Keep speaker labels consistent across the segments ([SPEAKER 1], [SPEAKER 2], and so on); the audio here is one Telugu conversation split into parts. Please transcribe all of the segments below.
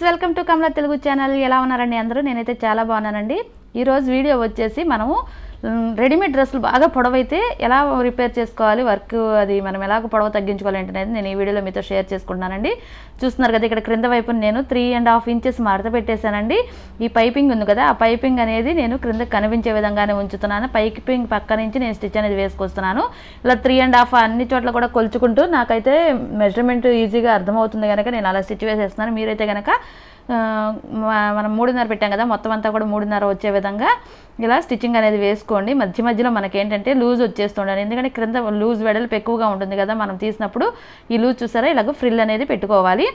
[SPEAKER 1] Friends welcome to Kamala Telugu channel. ఎలా ఉన్నారండి అందరూ? నేనైతే చాలా బాగున్నానండి. ఈరోజు వీడియో వచ్చేసి మనము రెడీమేడ్ డ్రెస్సులు బాగా పొడవైతే ఎలా రిపేర్ చేసుకోవాలి, వర్క్ అది మనం ఎలాగ పొడవ తగ్గించుకోవాలి అనేది నేను ఈ వీడియోలో మీతో షేర్ చేసుకుంటున్నానండి. చూస్తున్నారు కదా, ఇక్కడ క్రింద వైపు నేను 3.5 ఇంచెస్ మడత పెట్టేశానండి. ఈ పైపింగ్ ఉంది కదా, ఆ పైపింగ్ అనేది నేను క్రింద కనిపించే విధంగానే ఉంచుతున్నాను. పైపింగ్ పక్క నుంచి నేను స్టిచ్ అనేది వేసుకొస్తున్నాను. ఇలా 3.5 అన్ని చోట్ల కూడా కొలుచుకుంటూ నాకైతే మెజర్మెంట్ ఈజీగా అర్థమవుతుంది కనుక నేను అలా స్టిచ్ వేసేస్తున్నాను. మీరైతే కనుక మనం 3.5 పెట్టాం కదా, మొత్తం అంతా కూడా 3.5 వచ్చే విధంగా ఇలా స్టిచ్చింగ్ అనేది వేసుకోండి. మధ్య మధ్యలో మనకి ఏంటంటే లూజ్ వచ్చేస్తుండాలి, ఎందుకంటే క్రింద లూజ్ వెడల్పు ఎక్కువగా ఉంటుంది కదా మనం తీసినప్పుడు. ఈ లూజ్ చూసారా, ఇలాగ ఫ్రిల్ అనేది పెట్టుకోవాలి.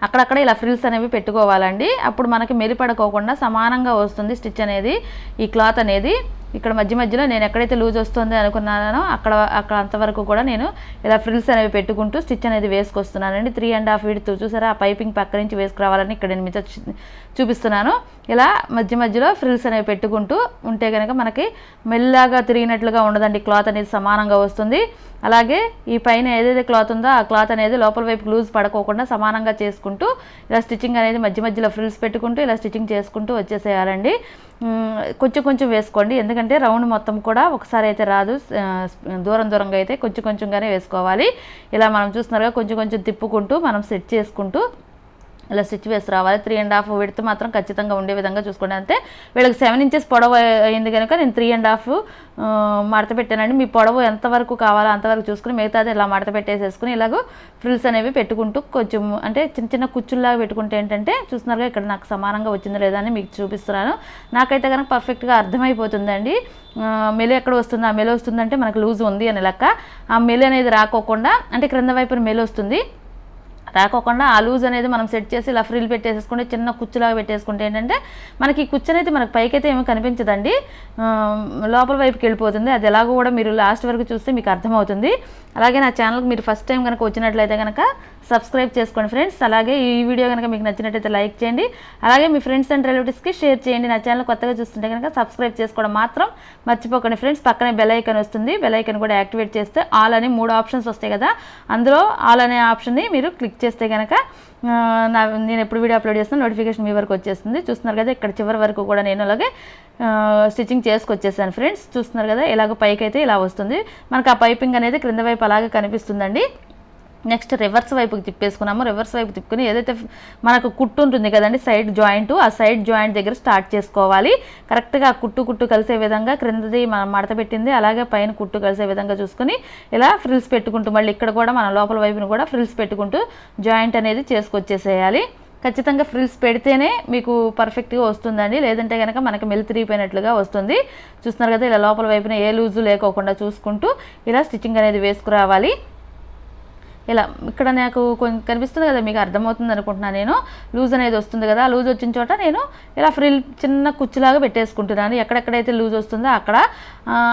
[SPEAKER 1] అక్కడక్కడ ఇలా ఫ్రిల్స్ అనేవి పెట్టుకోవాలండి. అప్పుడు మనకి మెలిపడుకోకుండా సమానంగా వస్తుంది స్టిచ్ అనేది, ఈ క్లాత్ అనేది. ఇక్కడ మధ్య మధ్యలో నేను ఎక్కడైతే లూజ్ వస్తుంది అనుకున్నానో అక్కడ అంతవరకు కూడా నేను ఇలా ఫ్రిల్స్ అనేవి పెట్టుకుంటూ స్టిచ్ అనేది వేసుకొస్తున్నానండి. 3.5 విడ్త్ చూసారా, ఆ పైపింగ్ పక్క నుంచి వేసుకురావాలని ఇక్కడ నేను మీతో చూపిస్తున్నాను. ఇలా మధ్య మధ్యలో ఫ్రిల్స్ అనేవి పెట్టుకుంటూ ఉంటే కనుక మనకి మెల్లగా తిరిగినట్లుగా ఉండదండి, క్లాత్ అనేది సమానంగా వస్తుంది. అలాగే ఈ పైన ఏదైతే క్లాత్ ఉందో ఆ క్లాత్ అనేది లోపల వైపు లూజ్ పడుకోకుండా సమానంగా చేసుకుంటూ ఇలా స్టిచ్చింగ్ అనేది మధ్య మధ్యలో ఫ్రిల్స్ పెట్టుకుంటూ ఇలా స్టిచ్చింగ్ చేసుకుంటూ వచ్చేసేయాలండి. కొంచెం కొంచెం వేసుకోండి, ఎందుకంటే రౌండ్ మొత్తం కూడా ఒకసారి అయితే రాదు, దూరంగా అయితే కొంచెం కొంచెంగానే వేసుకోవాలి. ఇలా మనం చూస్తున్నారుగా కొంచెం కొంచెం తిప్పుకుంటూ మనం సెట్ చేసుకుంటూ ఇలా స్టిచ్ వేసి రావాలి. 3.5 విడ్త్ మాత్రం ఖచ్చితంగా ఉండే విధంగా చూసుకోండి. అంతే వీళ్ళకి 7 ఇంచెస్ పొడవు అయింది కనుక నేను 3.5 మడత పెట్టానండి. మీ పొడవు ఎంతవరకు కావాలో అంతవరకు చూసుకుని మిగతాది ఇలా మడత పెట్టేసేసుకుని ఇలాగ ఫ్రిల్స్ అనేవి పెట్టుకుంటూ కొంచెం అంటే చిన్న చిన్న కుచ్చుల్లాగా పెట్టుకుంటే ఏంటంటే చూస్తున్నారుగా ఇక్కడ నాకు సమానంగా వచ్చిందో లేదా అని మీకు చూపిస్తున్నాను. నాకైతే కనుక పర్ఫెక్ట్గా అర్థమైపోతుందండి. మెలి ఎక్కడ వస్తుంది, ఆ మెలి వస్తుందంటే మనకు లూజ్ ఉంది అని లెక్క. ఆ మెలి అనేది రాకోకుండా అంటే క్రింద వైపున మెలి వస్తుంది రాకోకుండా ఆ లూజ్ అనేది మనం సెట్ చేసి ఇలా ఫ్రిల్ పెట్టేసుకుంటే చిన్న కుచ్చులాగా పెట్టేసుకుంటే ఏంటంటే మనకి ఈ కుచ్చు అనేది మనకు పైకైతే ఏమీ కనిపించదండి, లోపల వైపుకి వెళ్ళిపోతుంది. అది ఎలాగో కూడా మీరు లాస్ట్ వరకు చూస్తే మీకు అర్థమవుతుంది. అలాగే నా ఛానల్కి మీరు ఫస్ట్ టైం కనుక వచ్చినట్లయితే కనుక సబ్స్క్రైబ్ చేసుకోండి ఫ్రెండ్స్. అలాగే ఈ వీడియో కనుక మీకు నచ్చినట్టయితే లైక్ చేయండి. అలాగే మీ ఫ్రెండ్స్ అండ్ రిలేటివ్స్కి షేర్ చేయండి. నా ఛానల్ కొత్తగా చూస్తుంటే కనుక సబ్స్క్రైబ్ చేసుకోవడం మాత్రం మర్చిపోకండి ఫ్రెండ్స్. పక్కనే బెల్ ఐకాన్ వస్తుంది, బెల్ ఐకాన్ కూడా యాక్టివేట్ చేస్తే ఆల్ అని 3 ఆప్షన్స్ వస్తాయి కదా, అందులో ఆల్ అనే ఆప్షన్ని మీరు క్లిక్ చేస్తే కనుక నేను ఎప్పుడు వీడియో అప్లోడ్ చేస్తున్నా నోటిఫికేషన్ మీ వరకు వచ్చేస్తుంది. చూస్తున్నారు కదా, ఇక్కడ చివరి వరకు కూడా నేను అలాగే స్టిచ్చింగ్ చేసుకొచ్చేసాను ఫ్రెండ్స్. చూస్తున్నారు కదా, ఇలాగ పైకి అయితే ఇలా వస్తుంది మనకు. ఆ పైపింగ్ అనేది క్రింద వైపు అలాగే కనిపిస్తుందండి. నెక్స్ట్ రివర్స్ వైపుకి తిప్పేసుకున్నాము. రివర్స్ వైపు తిప్పుకుని ఏదైతే మనకు కుట్టు ఉంటుంది కదండి సైడ్ జాయింట్, ఆ సైడ్ జాయింట్ దగ్గర స్టార్ట్ చేసుకోవాలి. కరెక్ట్గా ఆ కుట్టు కలిసే విధంగా క్రిందది మనం మడత పెట్టింది అలాగే పైన కుట్టు కలిసే విధంగా చూసుకుని ఇలా ఫ్రిల్స్ పెట్టుకుంటూ మళ్ళీ ఇక్కడ కూడా మన లోపల వైపును కూడా ఫ్రిల్స్ పెట్టుకుంటూ జాయింట్ అనేది చేసుకొచ్చేసేయాలి. ఖచ్చితంగా ఫ్రిల్స్ పెడితేనే మీకు పర్ఫెక్ట్గా వస్తుందండి, లేదంటే కనుక మనకి మెలి తిరిగిపోయినట్లుగా వస్తుంది. చూస్తున్నారు కదా, ఇలా లోపల వైపున ఏ లూజు లేకోకుండా చూసుకుంటూ ఇలా స్టిచ్చింగ్ అనేది వేసుకురావాలి. ఇలా ఇక్కడ నాకు కొంచెం కనిపిస్తుంది కదా, మీకు అర్థమవుతుంది అనుకుంటున్నాను. నేను లూజ్ అనేది వస్తుంది కదా, లూజ్ వచ్చిన చోట నేను ఇలా ఫ్రిల్ చిన్న కుచ్చులాగా పెట్టేసుకుంటున్నాను. ఎక్కడెక్కడైతే లూజ్ వస్తుందో అక్కడ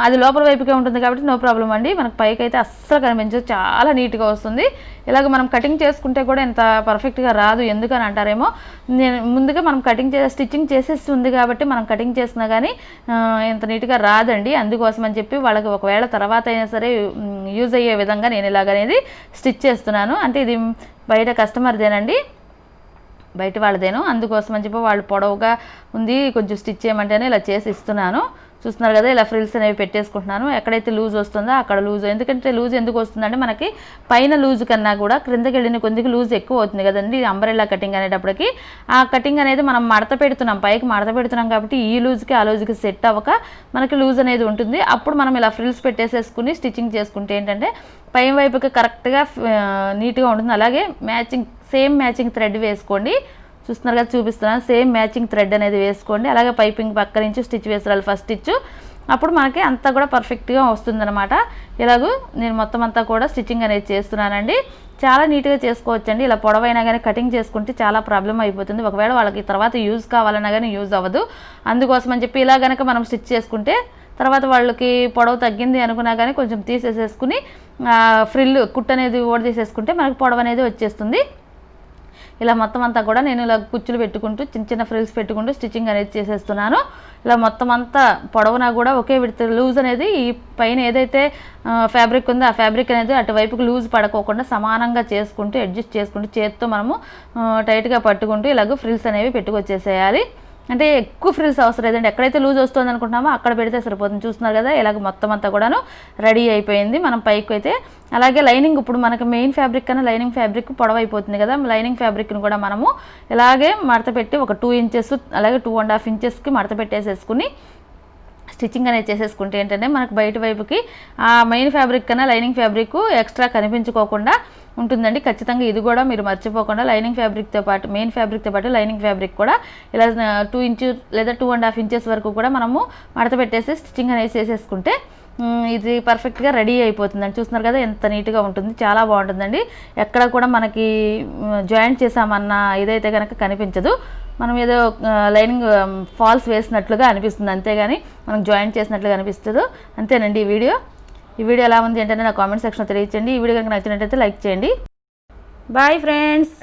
[SPEAKER 1] అది లోపల వైపుకే ఉంటుంది కాబట్టి నో ప్రాబ్లం అండి. మనకు పైకి అయితే అస్సలు కనిపించదు, చాలా నీట్గా వస్తుంది. ఇలాగ మనం కటింగ్ చేసుకుంటే కూడా ఇంత పర్ఫెక్ట్గా రాదు, ఎందుకని అంటారేమో. నేను ముందుగా మనం స్టిచ్చింగ్ చేసేస్తుంది కాబట్టి మనం కటింగ్ చేసినా కానీ ఇంత నీట్గా రాదండి. అందుకోసం అని చెప్పి వాళ్ళకి ఒకవేళ తర్వాత అయినా సరే యూజ్ అయ్యే విధంగా నేను ఇలాగనేది స్టిచ్ చేస్తున్నాను. అంటే ఇది బయట కస్టమర్దేనండి, బయట వాళ్ళదేను. అందుకోసం అని చెప్పి వాళ్ళు పొడవుగా ఉంది కొంచెం స్టిచ్ చేయమంటేనే ఇలా చేసి ఇస్తున్నాను. చూస్తున్నారు కదా, ఇలా ఫ్రిల్స్ అనేవి పెట్టేసుకుంటున్నాను. ఎక్కడైతే లూజ్ వస్తుందో అక్కడ లూజ్, ఎందుకంటే లూజ్ ఎందుకు వస్తుందంటే మనకి పైన లూజ్ కన్నా కూడా క్రిందకి వెళ్ళిన కొద్దిగా లూజ్ ఎక్కువ అవుతుంది కదండి అంబ్రెల్లా కటింగ్ అనేటప్పటికి. ఆ కటింగ్ అనేది మనం మడత పెడుతున్నాం, పైకి మడత పెడుతున్నాం కాబట్టి ఈ లూజ్కి ఆ లూజ్కి సెట్ అవ్వక మనకి లూజ్ అనేది ఉంటుంది. అప్పుడు మనం ఇలా ఫ్రిల్స్ పెట్టేసేసుకుని స్టిచ్చింగ్ చేసుకుంటే ఏంటంటే పై వైపుకి కరెక్ట్గా నీట్గా ఉంటుంది. అలాగే సేమ్ మ్యాచింగ్ థ్రెడ్ వేసుకోండి. చూస్తున్నారు కదా, చూపిస్తున్నాను. సేమ్ మ్యాచింగ్ థ్రెడ్ అనేది వేసుకోండి. అలాగే పైపింగ్ పక్క నుంచి స్టిచ్ వేసుకోవాలి ఫస్ట్ స్టిచ్, అప్పుడు మనకి అంతా కూడా పర్ఫెక్ట్గా వస్తుందన్నమాట. ఇలాగూ నేను మొత్తం అంతా కూడా స్టిచ్చింగ్ అనేది చేస్తున్నానండి. చాలా నీట్గా చేసుకోవచ్చండి. ఇలా పొడవైనా కానీ కటింగ్ చేసుకుంటే చాలా ప్రాబ్లం అయిపోతుంది, ఒకవేళ వాళ్ళకి తర్వాత యూజ్ కావాలన్నా కానీ యూజ్ అవ్వదు. అందుకోసం అని చెప్పి ఇలా కనుక మనం స్టిచ్ చేసుకుంటే తర్వాత వాళ్ళకి పొడవు తగ్గింది అనుకున్నా కానీ కొంచెం తీసేసేసుకుని ఫ్రిల్ కుట్ అనేది ఓడ తీసేసుకుంటే మనకి పొడవు అనేది వచ్చేస్తుంది. ఇలా మొత్తం అంతా కూడా నేను ఇలా కుచ్చులు పెట్టుకుంటూ చిన్న చిన్న ఫ్రిల్స్ పెట్టుకుంటూ స్టిచ్చింగ్ అనేది చేసేస్తున్నాను. ఇలా మొత్తం అంతా పొడవునా కూడా ఒకే విడత లూజ్ అనేది ఈ పైన ఏదైతే ఫ్యాబ్రిక్ ఉందో ఆ ఫ్యాబ్రిక్ అనేది అటువైపుకి లూజ్ పడుకోకుండా సమానంగా చేసుకుంటూ అడ్జస్ట్ చేసుకుంటూ చేతితో మనము టైట్గా పట్టుకుంటూ ఇలాగ ఫ్రిల్స్ అనేవి పెట్టుకొచ్చేసేయాలి. అంటే ఎక్కువ ఫ్రిల్స్ అవసరం లేదండి, ఎక్కడైతే లూజ్ వస్తుంది అనుకుంటున్నామో అక్కడ పెడితే సరిపోతుంది. చూస్తున్నారు కదా ఇలాగ మొత్తం అంతా కూడాను రెడీ అయిపోయింది. మనం పైకి అయితే అలాగే లైనింగ్, ఇప్పుడు మనకి మెయిన్ ఫ్యాబ్రిక్ కన్నా లైనింగ్ ఫ్యాబ్రిక్ పొడవు అయిపోతుంది కదా, లైనింగ్ ఫ్యాబ్రిక్ని కూడా మనము ఇలాగే మడత పెట్టి ఒక 2 ఇంచెస్ అలాగే 2.5 ఇంచెస్కి మడత పెట్టేసేసుకుని స్టిచ్చింగ్ అనేది చేసేసుకుంటే ఏంటంటే మనకు బయట వైపుకి ఆ మెయిన్ ఫ్యాబ్రిక్ కన్నా లైనింగ్ ఫ్యాబ్రిక్ ఎక్స్ట్రా కనిపించుకోకుండా ఉంటుందండి. ఖచ్చితంగా ఇది కూడా మీరు మర్చిపోకుండా లైనింగ్ ఫ్యాబ్రిక్తో పాటు మెయిన్ ఫ్యాబ్రిక్తో పాటు లైనింగ్ ఫ్యాబ్రిక్ కూడా ఇలా 2 ఇంచెస్ లేదా 2.5 ఇంచెస్ వరకు కూడా మనము మడత పెట్టేసి స్టిచ్చింగ్ అనేది చేసేసుకుంటే ఇది పర్ఫెక్ట్గా రెడీ అయిపోతుందండి. చూస్తున్నారు కదా ఎంత నీట్గా ఉంటుంది, చాలా బాగుంటుందండి. ఎక్కడ కూడా మనకి జాయింట్ చేసామన్న ఇదైతే కనుక కనిపించదు. మనం ఏదో లైనింగ్ ఫాల్స్ వేసినట్లుగా అనిపిస్తుంది, అంతేగాని మనకు జాయింట్ చేసినట్లుగా అనిపిస్తుంది. అంతేనండి ఈ వీడియో ఎలా ఉంది ఏంటంటే నా కామెంట్ సెక్షన్లో తెలియచేయండి. ఈ వీడియో కనుక నచ్చినట్టయితే లైక్ చేయండి. Bye friends.